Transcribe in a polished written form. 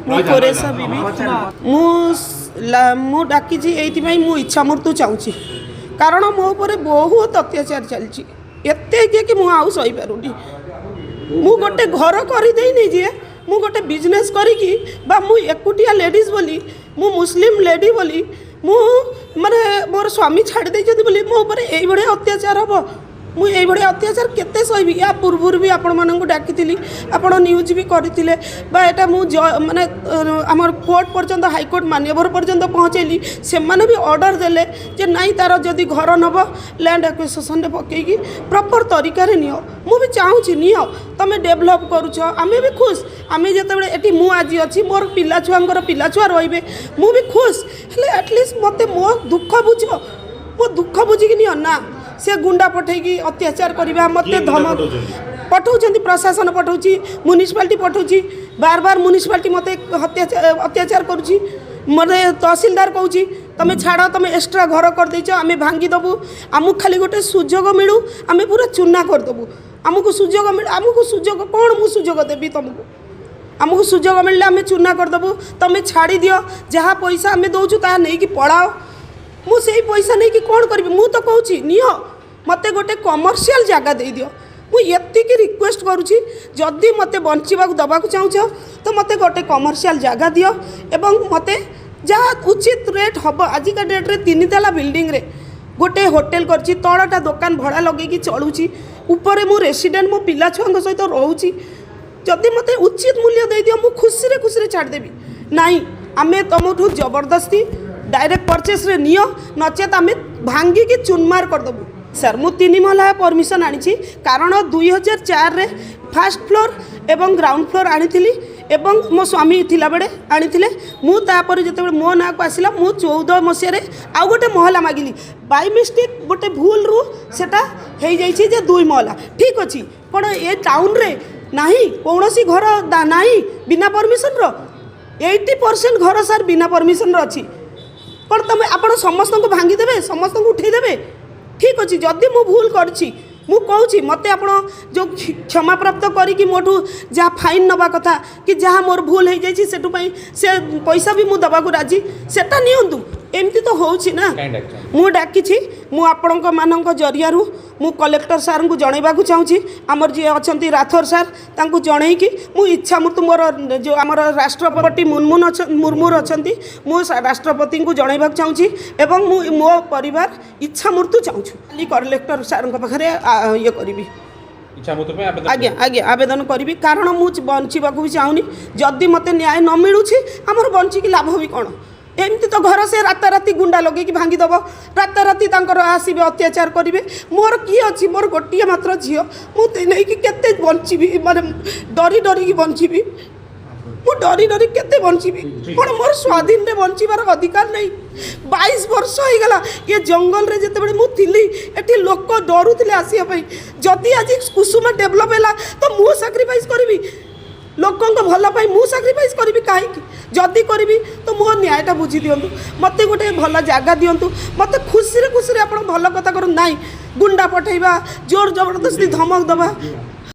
मु कोरेसा बीबी मु डाकी मु इच्छा मृत्यु चाहूँगी कारण मो पर बहुत अत्याचार चलती एत कि मु आउ सही पारुनी मु गोटे घर करदे नहीं जे मु गोटे बिजनेस करी मु एकुटिया लेडीज बोली मु मुस्लिम लेडी बोली मु माने मोर स्वामी छाड़ देइछथि बोली मो पर एई बडे अत्याचार हबो मु एई बडे अत्याचार केते सहिबी या पूर्व भी आपण मानन को डाकिथिली आपण न्यूज भी करथिले बा एटा मु माने हमर कोर्ट पर्यंत हाई कोर्ट मान्यवर पर्यंत पहुँचेली से माने भी ऑर्डर देले जे नाई तार जदि घर नब लैंड एक्विजिशन रे पकेगी प्रॉपर तरीका रे नियो मु भी चाहूची नियो तमे डेवलप करूछ आमे भी खुश आमे जेतेबेले एटी मु आज अछि मोर पिला छुआंकर पिला छुआ रहिबे मु भी खुश हेले एटलीस्ट मते मो दुख बुझो मो दुख बुझी कि नियो ना से गुंडा पठेगी अत्याचार करवा मत धमक पठाऊँ प्रशासन पठाऊँ म्युनिसिपालिटी पठाऊँ बार बार म्युनिसिपालिटी मत अत्याचार करुँची मत तहसीलदार कहूँ तुम छाड़ तुम एक्सट्रा घर करदेच आम भांगीदेबू आमको खाली गोटे सुजोग मिलू आम पूरा चूना करदेबू आमको सुजोग मिल आमको सुजोग कौन मु सुजोग देवी तुमको आमको सुजोग मिलले आम चूना करदेबू तुम छाड़ी दियो जहाँ पैसा आम दौचु ता नहीं कि पढ़ाओ मु से पैसा नहीं कि कौन करी मु तो कहूँ नियो मते गोटे कमर्शियल जगह दे दियो मु एतिक रिक्वेस्ट करुँची जदि मते बंचवाक दबाक चाहूँ तो मते गोटे कमर्शियल जगह दियो एवं मते जहाँ उचित रेट हम आजिका डेट रे 3 ताला बिल्डिंग रे गोटे होटेल करछि तळटा दुकान भड़ा लगे चलुची ऊपर मु रेसिडेंट मो पिला छुआ सहित रोची जदि मते उचित मूल्य दे दियो मु खुशी छाड़देवी नाई आमे तुमठू जबरदस्ती डायरेक्ट परचेस रे नियो नचेत आमे भांगी की चुनमार करदेबू सर मु 3 महला परमिशन आनी कारण 2004 रे फर्स्ट फ्लोर एवं ग्राउंड फ्लोर आनी एवं मो स्वामी थिला बेले आनी मु तापर जेते मो ना को आसिला मु 14 मसीह आउ गोटे महला मागिली बाय मिस्टेक गोटे भूल रु सेटा हे जाइछि जे 2 महला ठीक अछि पण ए टाउन रे नाही कोनोसी घर नाही बिना परमिशन रो 80% घर सर बिना परमिशन रो अछि पर तुम आप समस्त को भांगी देवे समस्त को उठे देवे ठीक अच्छे जदि मु भूल करछि मु कहूँ मत आप जो क्षमा प्राप्त करी मोठू जहाँ फाइन नवा कथा कि जहाँ मोर भूल हो जाए से पैसा भी मुझे दबा राजी सेटा नियंतु एमती तो होउछि ना मु डाकी मु आपण मानक जरिया मु कलेक्टर सार को जनइबा चाहूँगी आमर जी अच्छा राठौर सार तांको जनईकी मु इच्छा मृत्यु मोर जो आमर राष्ट्रपति मुर्मू अच्छा मु राष्ट्रपति को जनइबा चाहूँगी एवं मु मो परिवार इच्छा मृत्यु चाहूँ कलेक्टर सार पाखे ये करी आज्ञा आज्ञा आवेदन करी कारण मुझे बंचा भी चाहूनी जदि मत न्याय न मिलूँ आमर बंचिकी लाभ भी कौन एमती तो घर से राताराति गुंडा लगे भांगीदेव राताराति आसबे अत्याचार करेंगे मोर किए अच्छी मोर गोटे मात्र झील मुझे केते बंची माने डरी डरिकी बंची मु डरी डरी केते बंची कौन मोर स्वाधीन रे बंचार अधिकार नहीं 22 वर्ष हो गला ये जंगल रे जिते बड़े मुझे एटी लोक डरुले आसवाई जदि आज कुसुम डेभलप है तो मु साक्रिफाइस करी लोकों भल पाई मु साक्रिफाइस करी कहीं जदि करी तो मो न्यायटा बुझी दिंतु मत गोटे भल जगह दिंतु मत खुशी आप भल कथा करूँ ना गुंडा पठेबा जोर जबरदस्ती धमक दबा